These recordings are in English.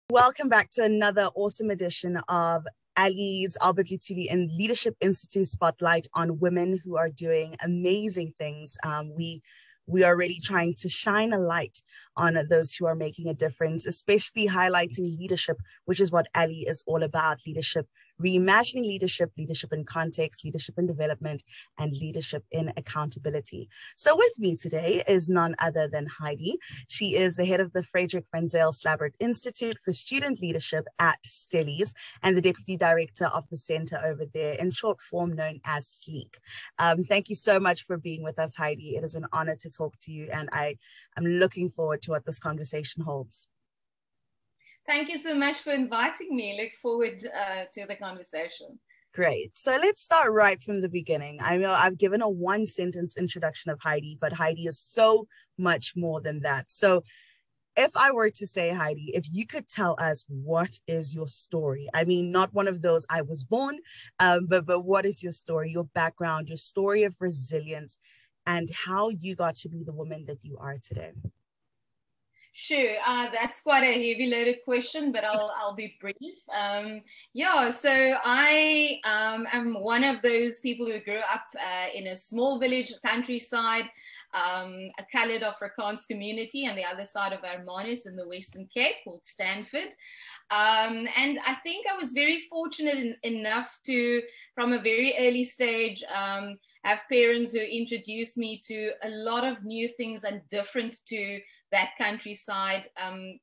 Welcome back to another awesome edition of ALLI's Albert Luthuli Leadership Institute Spotlight on women who are doing amazing things. We are really trying to shine a light on those who are making a difference, especially highlighting leadership, which is what ALLI is all about: leadership, reimagining leadership, leadership in context, leadership in development, and leadership in accountability. So with me today is none other than Heidi. She is the head of the Friedrich Frenzel Slabbert Institute for Student Leadership at Stellies and the deputy director of the center over there, in short form known as SLEEK. Thank you so much for being with us, Heidi. It is an honor to talk to you, and I'm looking forward to what this conversation holds. Thank you so much for inviting me. Look forward to the conversation. Great. So let's start right from the beginning. I know I've given a one-sentence introduction of Heidi, but Heidi is so much more than that. So if I were to say, Heidi, if you could tell us what is your story? I mean, not one of those I was born, but what is your story, your background, your story of resilience, and how you got to be the woman that you are today? Sure, that's quite a heavy loaded question, but I'll be brief. Yeah, so I am one of those people who grew up in a small village countryside, a coloured Afrikaans community on the other side of Hermanus in the Western Cape called Stanford. And I think I was very fortunate enough to, from a very early stage, have parents who introduced me to a lot of new things and different to that countryside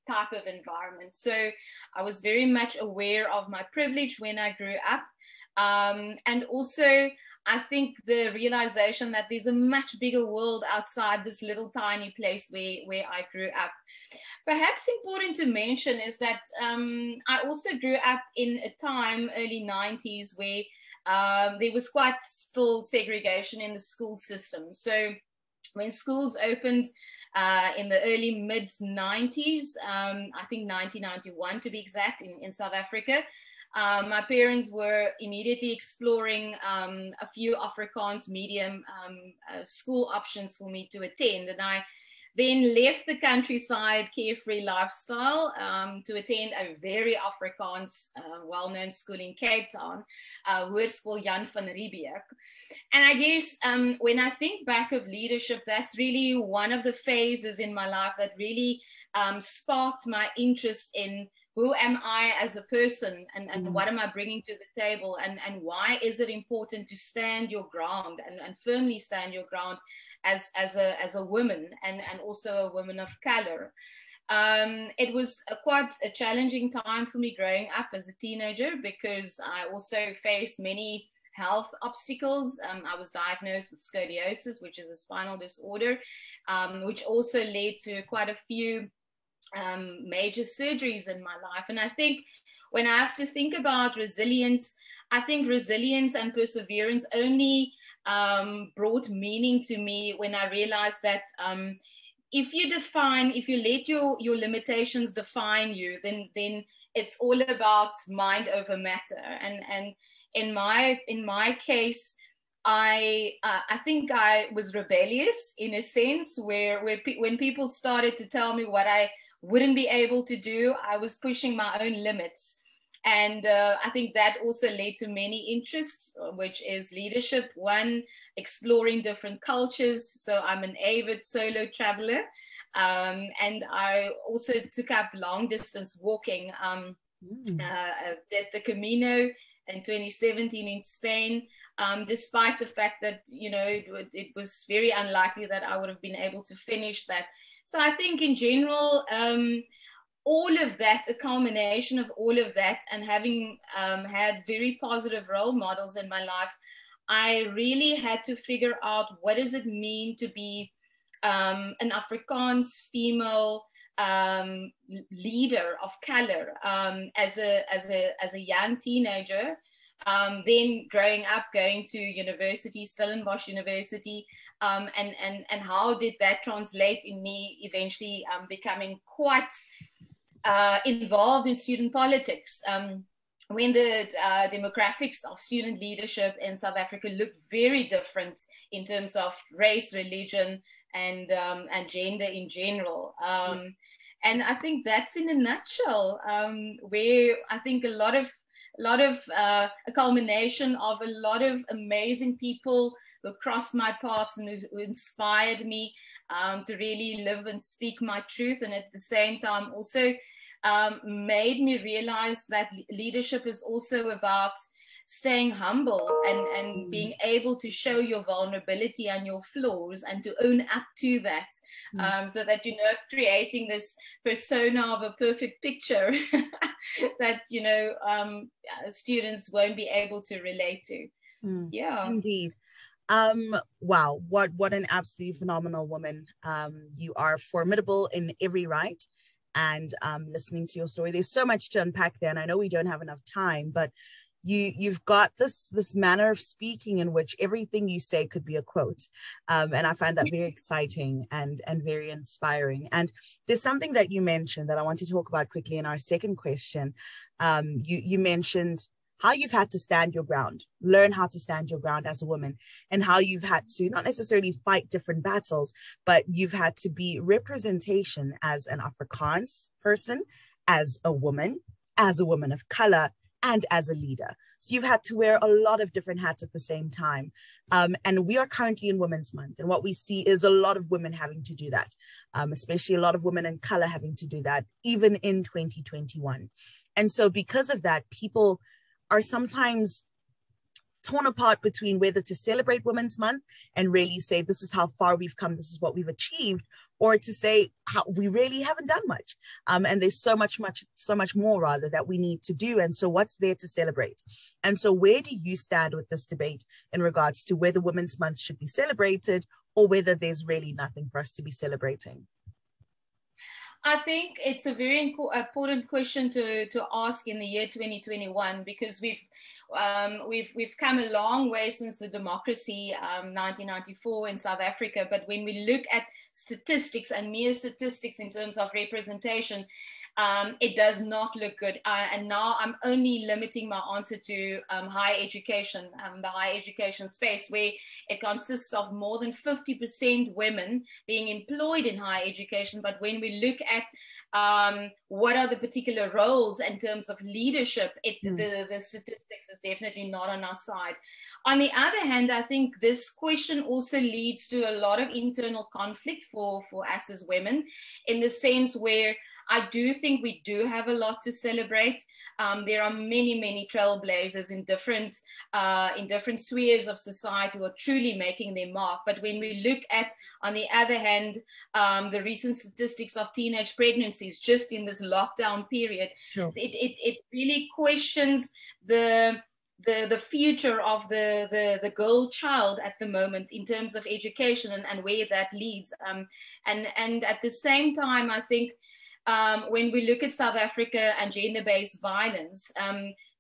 type of environment. So I was very much aware of my privilege when I grew up. And also, I think the realization that there's a much bigger world outside this little tiny place where I grew up. Perhaps important to mention is that I also grew up in a time, early 90s, where there was quite still segregation in the school system. So when schools opened in the early mid-90s, I think 1991 to be exact, in South Africa, my parents were immediately exploring a few Afrikaans medium school options for me to attend. And I then left the countryside carefree lifestyle to attend a very Afrikaans well-known school in Cape Town, Hoërskool Jan van Riebeeck. And I guess when I think back of leadership, that's really one of the phases in my life that really sparked my interest in who am I as a person, and what am I bringing to the table, and why is it important to stand your ground and firmly stand your ground as a woman, and also a woman of color. It was quite a challenging time for me growing up as a teenager, because I also faced many health obstacles. I was diagnosed with scoliosis, which is a spinal disorder, which also led to quite a few major surgeries in my life. And I think when I have to think about resilience, I think resilience and perseverance only brought meaning to me when I realized that if you let your limitations define you, then it's all about mind over matter. And in my case, I think I was rebellious in a sense, where when people started to tell me what I wouldn't be able to do, I was pushing my own limits. And I think that also led to many interests, which is leadership, one, exploring different cultures. So I'm an avid solo traveler. And I also took up long distance walking. Did the Camino in 2017 in Spain, despite the fact that, you know, it was very unlikely that I would have been able to finish that. So I think in general, all of that, a culmination of all of that, and having had very positive role models in my life, I really had to figure out, what does it mean to be an Afrikaans female leader of color, as a young teenager, then growing up, going to university, Stellenbosch University, and how did that translate in me eventually becoming quite involved in student politics. When the demographics of student leadership in South Africa looked very different in terms of race, religion, and gender in general. And I think that's in a nutshell, where I think a culmination of a lot of amazing people who crossed my paths and who inspired me to really live and speak my truth, and at the same time also made me realize that leadership is also about staying humble and being able to show your vulnerability and your flaws and to own up to that, so that you're not creating this persona of a perfect picture that, you know, students won't be able to relate to. Yeah, indeed. Wow, what an absolutely phenomenal woman. You are formidable in every right. And listening to your story, there's so much to unpack there, and I know we don't have enough time, but you've got this manner of speaking in which everything you say could be a quote, and I find that very exciting and very inspiring. And there's something that you mentioned that I want to talk about quickly in our second question. You mentioned how you've had to stand your ground, learn how to stand your ground as a woman, and how you've had to not necessarily fight different battles, but you've had to be representation as an Afrikaans person, as a woman of color, and as a leader. So you've had to wear a lot of different hats at the same time. And we are currently in Women's Month. And what we see is a lot of women having to do that, especially a lot of women in color having to do that, even in 2021. And so because of that, people are sometimes torn apart between whether to celebrate Women's Month and really say, this is how far we've come, this is what we've achieved, or to say how we really haven't done much. And there's so much more rather that we need to do. And so what's there to celebrate? And so where do you stand with this debate in regards to whether Women's Month should be celebrated or whether there's really nothing for us to be celebrating? I think it's a very important question to ask in the year 2021, because we've come a long way since the democracy, 1994 in South Africa. But when we look at statistics and mere statistics in terms of representation, it does not look good. And now I'm only limiting my answer to higher education, the higher education space, where it consists of more than 50% women being employed in higher education. But when we look at what are the particular roles in terms of leadership, the statistics is definitely not on our side. On the other hand, I think this question also leads to a lot of internal conflict for us as women, in the sense where I do think we do have a lot to celebrate. There are many trailblazers in different spheres of society who are truly making their mark. But when we look at, on the other hand, the recent statistics of teenage pregnancies just in this lockdown period, sure, it really questions the future of the girl child at the moment in terms of education and where that leads. And at the same time, I think when we look at South Africa and gender-based violence,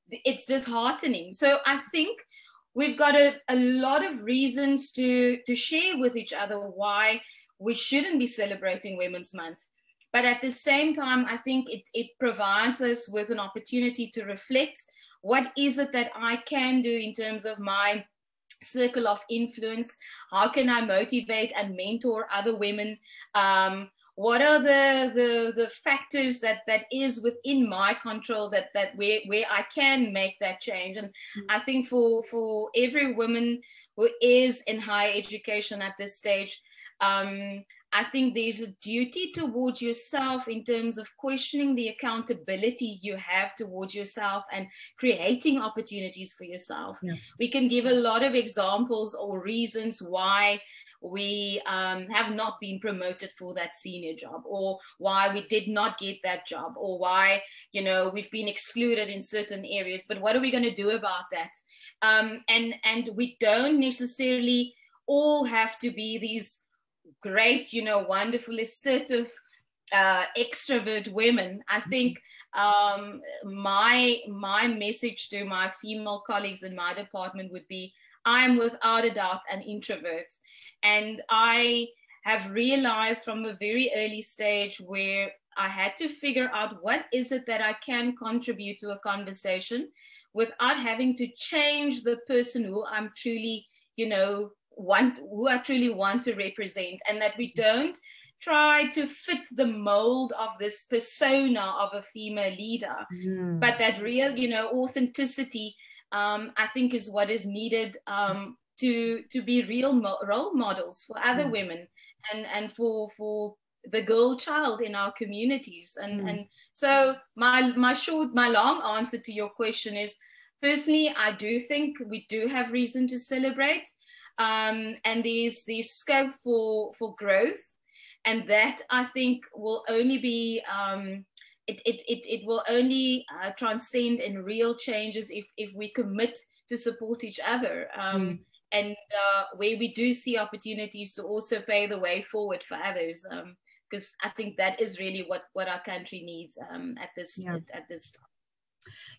it's disheartening. So I think we've got a lot of reasons to share with each other why we shouldn't be celebrating Women's Month. But at the same time, I think it provides us with an opportunity to reflect, what is it that I can do in terms of my circle of influence? How can I motivate and mentor other women? What are the factors that is within my control that where I can make that change? And I think for every woman who is in higher education at this stage, I think there's a duty towards yourself in terms of questioning the accountability you have towards yourself and creating opportunities for yourself. Yeah. We can give a lot of examples or reasons why we have not been promoted for that senior job, or why we did not get that job, or why, you know, we've been excluded in certain areas. But what are we going to do about that? And we don't necessarily all have to be these great, you know, wonderful, assertive, extrovert women. I think my message to my female colleagues in my department would be, I'm without a doubt an introvert. And I have realized from a very early stage where I had to figure out what is it that I can contribute to a conversation without having to change the person who I'm truly, you know, who I truly want to represent, and that we don't try to fit the mold of this persona of a female leader, but that real, you know, authenticity, I think is what is needed to be real role models for other women and for the girl child in our communities. And so my long answer to your question is, personally, I do think we do have reason to celebrate. And there's scope for growth, and that I think will only be it will only transcend in real changes if we commit to support each other, and where we do see opportunities to also pave the way forward for others, because I think that is really what our country needs at this time.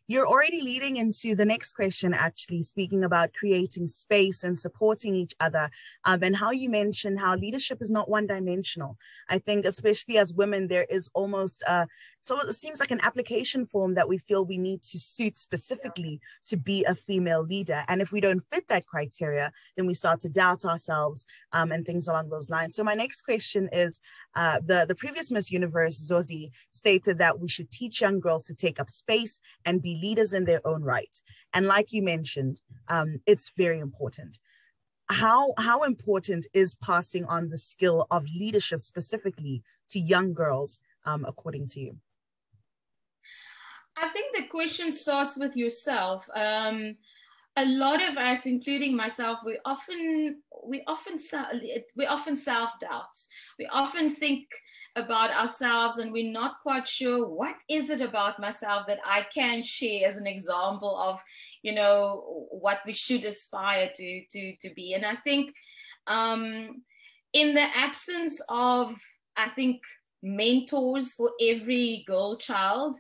You're already leading into the next question, actually, speaking about creating space and supporting each other, and how you mentioned how leadership is not one-dimensional. I think especially as women, there is almost so it seems like an application form that we feel we need to suit specifically to be a female leader. And if we don't fit that criteria, then we start to doubt ourselves and things along those lines. So my next question is, the previous Miss Universe, Zozi, stated that we should teach young girls to take up space and be leaders in their own right. And like you mentioned, it's very important. How important is passing on the skill of leadership specifically to young girls, according to you? I think the question starts with yourself. A lot of us, including myself, we often self-doubt. We often think about ourselves and we're not quite sure, what is it about myself that I can share as an example of, you know, what we should aspire to be. And I think in the absence of, I think, mentors for every girl child,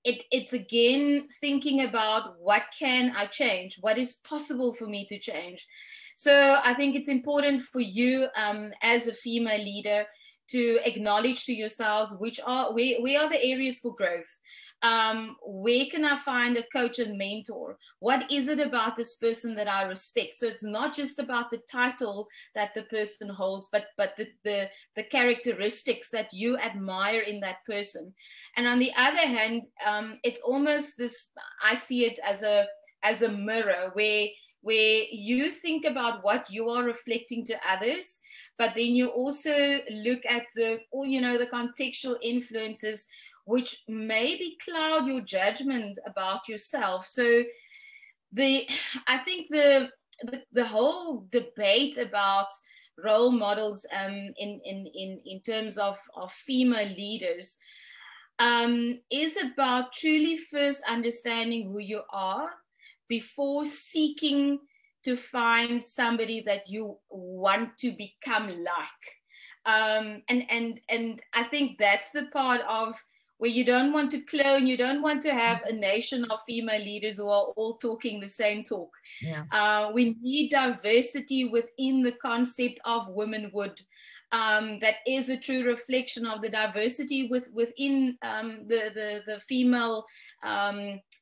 it's again thinking about, what can I change? What is possible for me to change? So I think it's important for you as a female leader to acknowledge to yourselves where are the areas for growth. Where can I find a coach and mentor? What is it about this person that I respect? So it's not just about the title that the person holds, but the characteristics that you admire in that person. And on the other hand, it's almost this, I see it as a mirror where you think about what you are reflecting to others, but then you also look at the contextual influences which maybe cloud your judgment about yourself. So I think the whole debate about role models in terms of female leaders is about truly first understanding who you are before seeking to find somebody that you want to become like. And I think that's the part of where you don't want to clone, you don't want to have a nation of female leaders who are all talking the same talk. Yeah. We need diversity within the concept of womanhood. that is a true reflection of the diversity within the female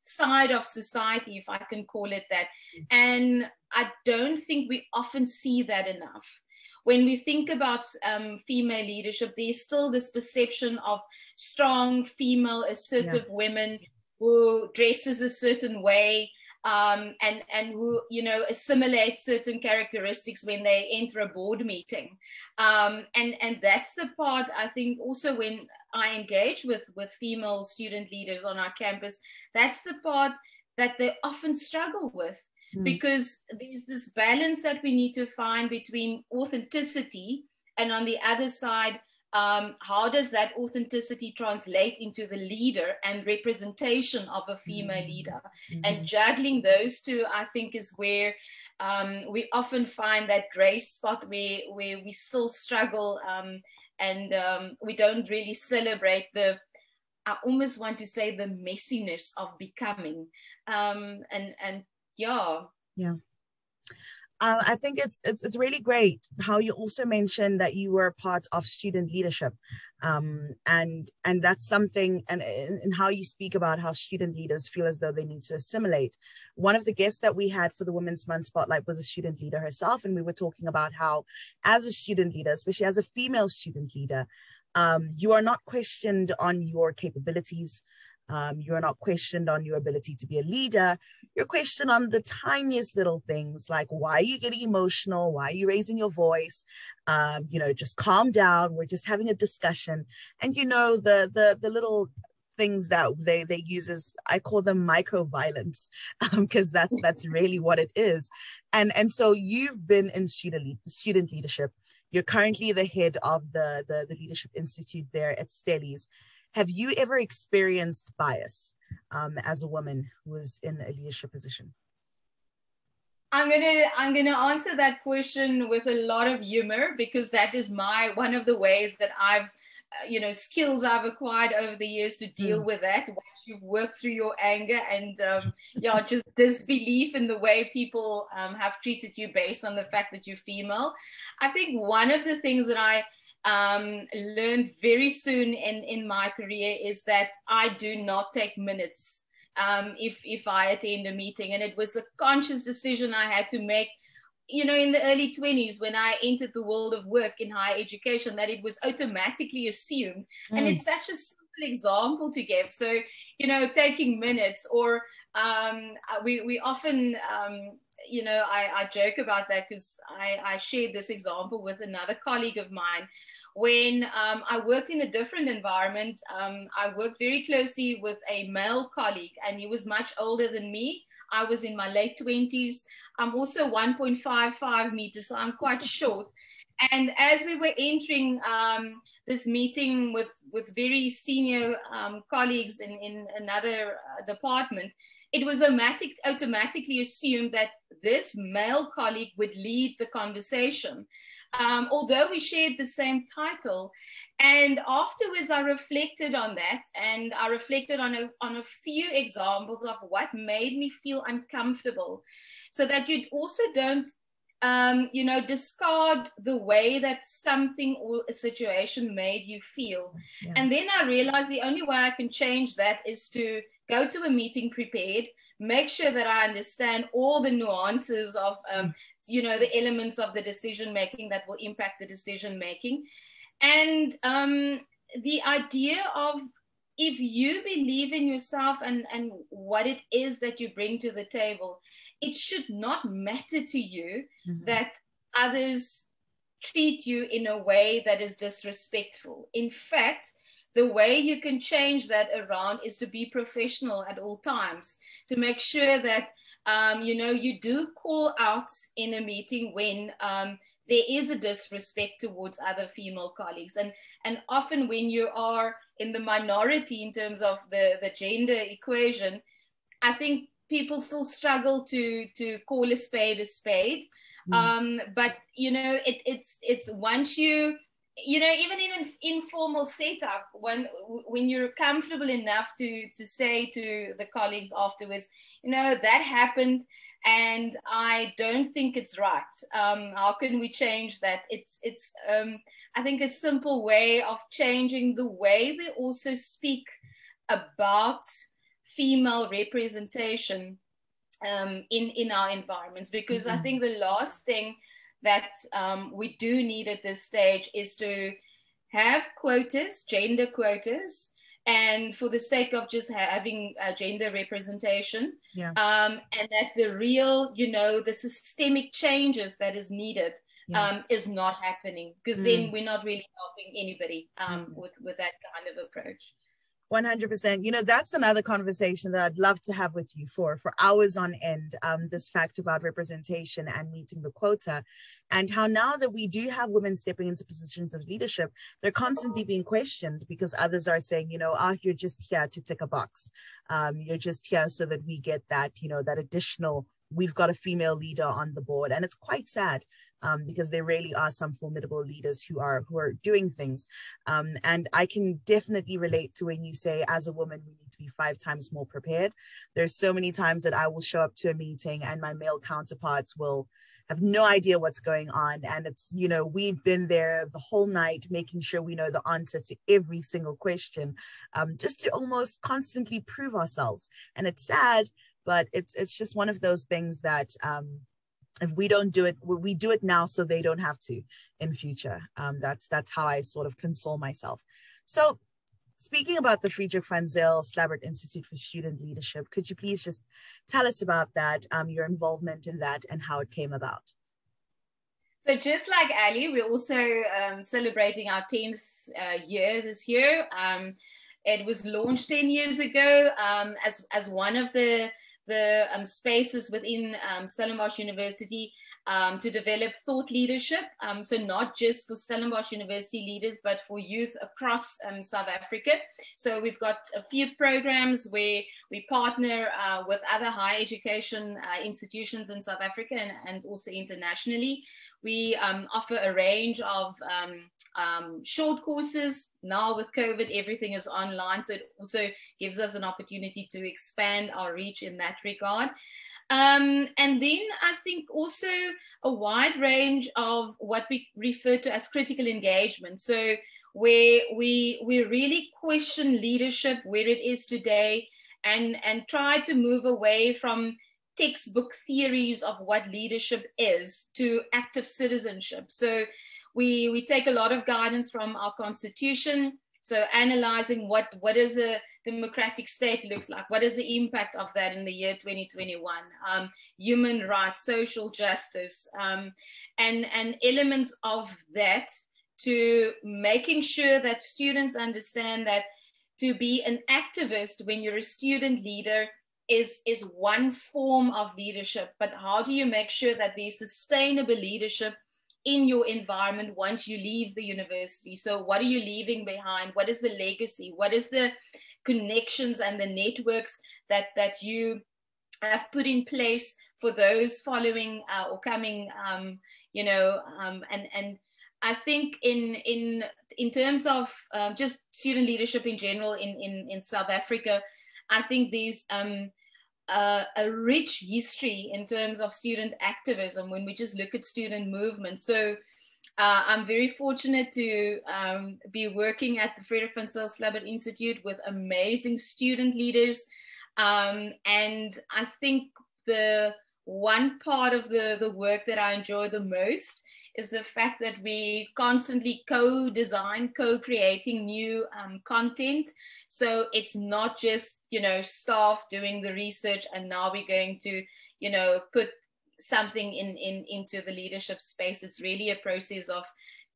side of society, if I can call it that. And I don't think we often see that enough. When we think about female leadership, there's still this perception of strong, female, assertive women who dresses a certain way, and who, you know, assimilate certain characteristics when they enter a board meeting. And that's the part, I think, also when I engage with female student leaders on our campus, that's the part that they often struggle with. Because there's this balance that we need to find between authenticity and, on the other side, how does that authenticity translate into the leader and representation of a female leader? And juggling those two, I think, is where we often find that gray spot where we still struggle, and we don't really celebrate I almost want to say, the messiness of becoming. I think it's really great how you also mentioned that you were part of student leadership, and that's something, and how you speak about how student leaders feel as though they need to assimilate. One of the guests that we had for the Women's Month Spotlight was a student leader herself, and we were talking about how, as a student leader, especially as a female student leader, you are not questioned on your capabilities. You are not questioned on your ability to be a leader. You're questioned on the tiniest little things, like, why are you getting emotional? Why are you raising your voice? You know, just calm down. We're just having a discussion. And, you know, the little things that they use is, I call them micro violence, because that's really what it is. And so you've been in student leadership. You're currently the head of the Leadership Institute there at Stellies. Have you ever experienced bias as a woman who is in a leadership position? I'm gonna answer that question with a lot of humor, because that is one of the ways that I've, skills I've acquired over the years to deal with that. Once you've worked through your anger and just disbelief in the way people have treated you based on the fact that you're female. I think one of the things that I learned very soon in my career is that I do not take minutes if I attend a meeting. And it was a conscious decision I had to make, in the early 20s, when I entered the world of work in higher education, that it was automatically assumed. And it's such a simple example to give. So, taking minutes, or we often, I joke about that, because I shared this example with another colleague of mine. When I worked in a different environment, I worked very closely with a male colleague, and he was much older than me. I was in my late 20s. I'm also 1.55 meters, so I'm quite short. And as we were entering this meeting with very senior colleagues in another department, it was automatically assumed that this male colleague would lead the conversation. Although we shared the same title. And afterwards, I reflected on that, and I reflected on a few examples of what made me feel uncomfortable, so that you also don't, discard the way that something or a situation made you feel. Yeah. And then I realized the only way I can change that is to go to a meeting prepared, make sure that I understand all the nuances of, the elements of the decision making that will impact the decision making. And the idea of, if you believe in yourself and what it is that you bring to the table, it should not matter to you that others treat you in a way that is disrespectful. In fact, the way you can change that around is to be professional at all times, to make sure that, you do call out in a meeting when there is a disrespect towards other female colleagues. And often when you are in the minority in terms of the gender equation, I think people still struggle to call a spade a spade. But, it's once you you know, even in an informal setup, when you're comfortable enough to say to the colleagues afterwards, you know, that happened and I don't think it's right. How can we change that? It's I think a simple way of changing the way we also speak about female representation in our environments, because I think the last thing that we do need at this stage is to have quotas, gender quotas, and for the sake of just having gender representation, and that the real, you know, the systemic changes that is needed is not happening, because then we're not really helping anybody with that kind of approach. 100%. You know, that's another conversation that I'd love to have with you for hours on end, this fact about representation and meeting the quota, and how now that we do have women stepping into positions of leadership, they're constantly being questioned because others are saying, you know, you're just here to tick a box. You're just here so that we get that, you know, that additional, we've got a female leader on the board. And it's quite sad. Because there really are some formidable leaders who are doing things. And I can definitely relate to when you say, as a woman, we need to be 5 times more prepared. There's so many times that I will show up to a meeting and my male counterparts will have no idea what's going on. And it's, you know, we've been there the whole night, making sure we know the answer to every single question, just to almost constantly prove ourselves. And it's sad, but it's just one of those things that, if we don't do it, we do it now so they don't have to in future. That's how I sort of console myself. So speaking about the Friedrich Frenzel Slabbert Institute for Student Leadership, could you please just tell us about that, your involvement in that and how it came about? So just like ALLI, we're also celebrating our 10th year this year. It was launched 10 years ago as one of the spaces within Stellenbosch University to develop thought leadership. So not just for Stellenbosch University leaders, but for youth across South Africa. So we've got a few programs where we partner with other higher education institutions in South Africa and also internationally. We offer a range of short courses. Now with COVID, everything is online, so it also gives us an opportunity to expand our reach in that regard. And then I think also a wide range of what we refer to as critical engagement. So where we really question leadership where it is today and try to move away from textbook theories of what leadership is to active citizenship. So we take a lot of guidance from our constitution. So analyzing what is a democratic state looks like, what is the impact of that in the year 2021, human rights, social justice, and elements of that, to making sure that students understand that to be an activist when you're a student leader is one form of leadership, but how do you make sure that there's sustainable leadership in your environment once you leave the university? So what are you leaving behind? What is the legacy? What is the connections and the networks that you have put in place for those following or coming, and I think in terms of just student leadership in general in South Africa, I think there's a rich history in terms of student activism when we just look at student movement. So I'm very fortunate to be working at the Friedrich Slabbert Institute with amazing student leaders. And I think the one part of the work that I enjoy the most is the fact that we constantly co-design, co-creating new content. So it's not just, staff doing the research and now we're going to, put something into the leadership space. It's really a process of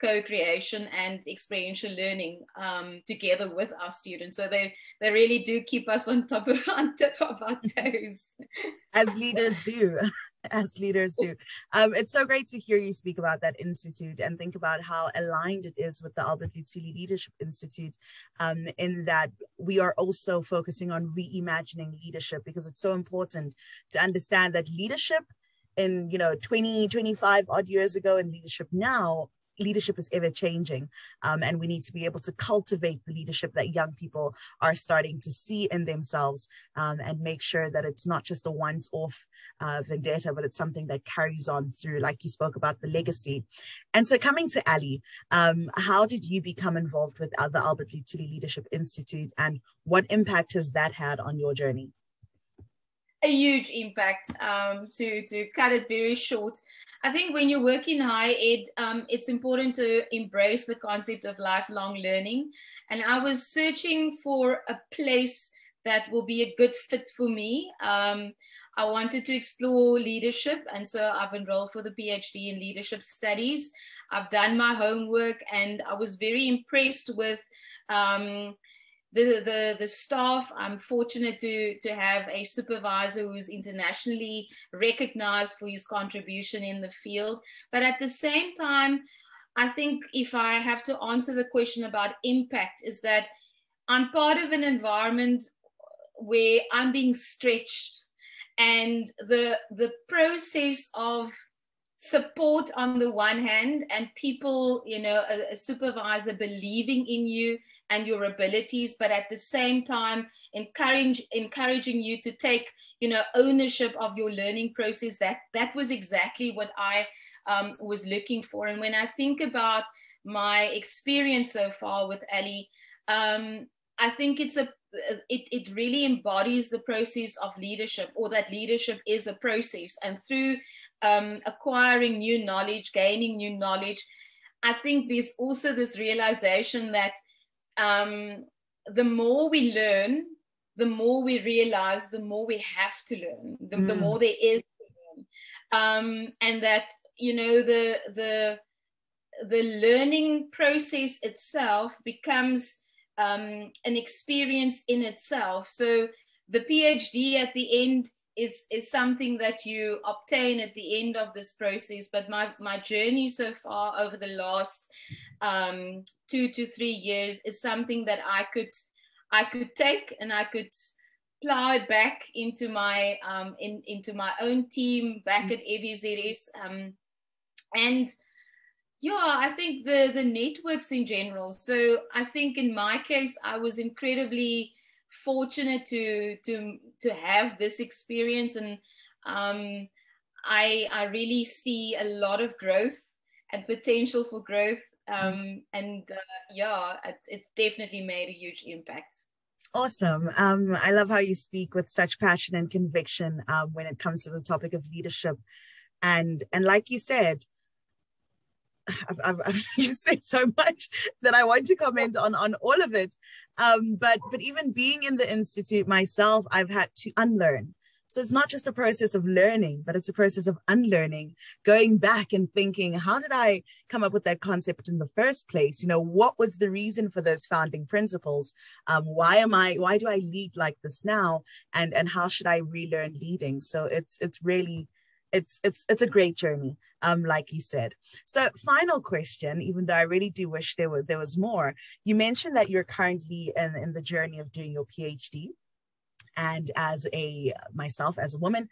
co-creation and experiential learning together with our students. So they really do keep us on top of our toes. As leaders do. As leaders do. It's so great to hear you speak about that institute and think about how aligned it is with the Albert Luthuli Leadership Institute, in that we are also focusing on reimagining leadership, because it's so important to understand that leadership in 20, 25 odd years ago and leadership now, leadership is ever changing, and we need to be able to cultivate the leadership that young people are starting to see in themselves, and make sure that it's not just a once-off vendetta, but it's something that carries on through, like you spoke about, the legacy. And so coming to ALLI, how did you become involved with the Albert Luthuli Leadership Institute, and what impact has that had on your journey? A huge impact. To cut it very short, I think when you work in higher ed, it's important to embrace the concept of lifelong learning. And I was searching for a place that will be a good fit for me. I wanted to explore leadership, and so I've enrolled for the PhD in leadership studies. I've done my homework, and I was very impressed with the staff. I'm fortunate to have a supervisor who's internationally recognized for his contribution in the field. But at the same time, I think if I have to answer the question about impact, is that I'm part of an environment where I'm being stretched, and the process of support on the one hand, and people, a supervisor believing in you and your abilities, but at the same time encouraging you to take ownership of your learning process. That was exactly what I was looking for. And when I think about my experience so far with ALLI, I think it really embodies the process of leadership, or that leadership is a process. And through acquiring new knowledge, gaining new knowledge, I think there's also this realization that the more we learn, the more we realize, the more we have to learn, the more there is to learn. And that, the learning process itself becomes an experience in itself. So the PhD at the end is something that you obtain at the end of this process. But my journey so far over the last 2 to 3 years is something that I could take, and I could plow it back into my into my own team back at FEZS. And yeah, I think the networks in general. So I think in my case, I was incredibly fortunate to have this experience, and I really see a lot of growth and potential for growth. Yeah, it's definitely made a huge impact. Awesome. I love how you speak with such passion and conviction when it comes to the topic of leadership. And like you said, you said so much that I want to comment on all of it. But even being in the Institute myself, I've had to unlearn. So it's not just a process of learning, but it's a process of unlearning, going back and thinking, how did I come up with that concept in the first place? What was the reason for those founding principles? Why do I lead like this now? And how should I relearn leading? So it's really, it's a great journey, like you said. So final question, even though I really do wish there was more. You mentioned that you're currently in the journey of doing your PhD. And as a woman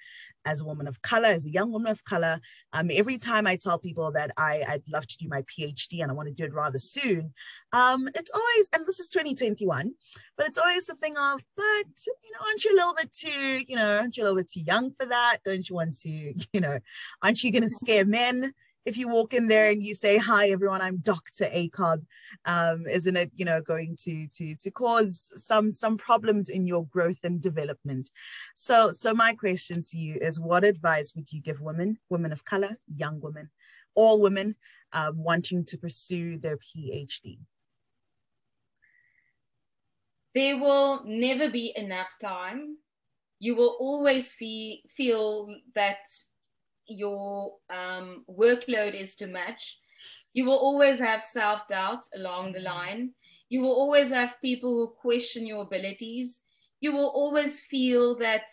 of color, as a young woman of color, every time I tell people that I'd love to do my PhD and I want to do it rather soon, it's always, and this is 2021, but it's always the thing of, but aren't you a little bit too young for that? Don't you want to, aren't you going to scare men if you walk in there and you say, hi everyone, I'm Dr. Acob? Isn't it, going to cause some problems in your growth and development? So my question to you is, what advice would you give women of color, young women, all women wanting to pursue their PhD? There will never be enough time. You will always feel that your workload is too much. You will always have self-doubt along the line. You will always have people who question your abilities. You will always feel that,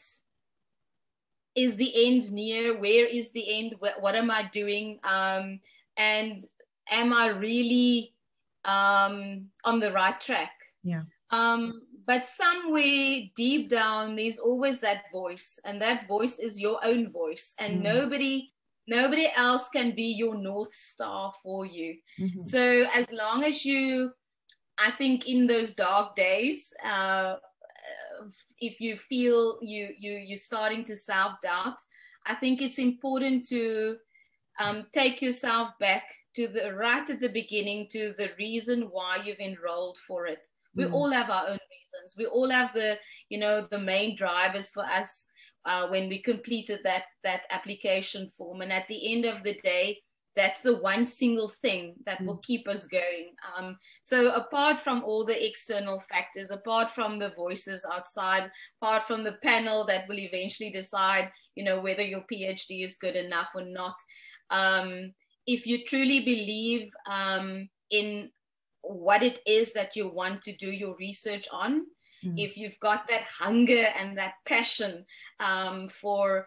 is the end near? Where is the end? What am I doing? And am I really on the right track? Yeah. But somewhere deep down, there's always that voice, and that voice is your own voice, and nobody Nobody else can be your North Star for you. Mm-hmm. So as long as you, I think in those dark days, if you feel you're starting to self-doubt, I think it's important to take yourself back to right at the beginning, to the reason why you've enrolled for it. We all have our own reasons. We all have the main drivers for us when we completed that application form. And at the end of the day, that's the one single thing that will keep us going. So apart from all the external factors, apart from the voices outside, apart from the panel that will eventually decide, whether your PhD is good enough or not, if you truly believe in what it is that you want to do your research on, if you've got that hunger and that passion for,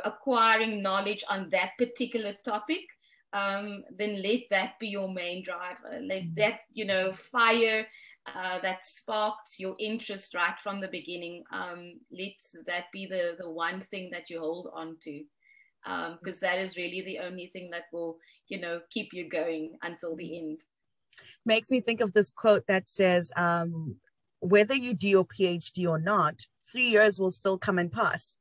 acquiring knowledge on that particular topic, then let that be your main driver. Let that, fire that sparked your interest right from the beginning. Let that be the one thing that you hold on to, because that is really the only thing that will, keep you going until the end. Makes me think of this quote that says, whether you do your PhD or not, 3 years will still come and pass.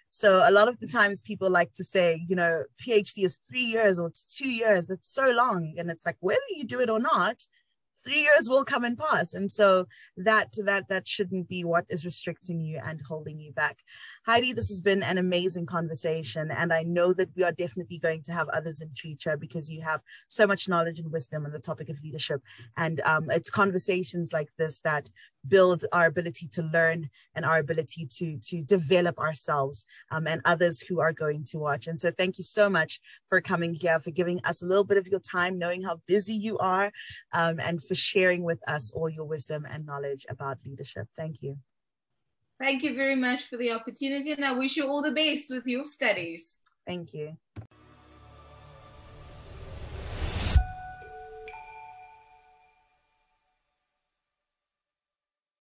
So a lot of the times people like to say, PhD is 3 years or it's 2 years. It's so long. And it's like, whether you do it or not, 3 years will come and pass. And so that shouldn't be what is restricting you and holding you back. Heidi, this has been an amazing conversation. And I know that we are definitely going to have others in future, because you have so much knowledge and wisdom on the topic of leadership. And it's conversations like this that build our ability to learn and our ability to develop ourselves and others who are going to watch. And so thank you so much for coming here, for giving us a little bit of your time, knowing how busy you are, and for sharing with us all your wisdom and knowledge about leadership. Thank you. Thank you very much for the opportunity, and I wish you all the best with your studies. Thank you.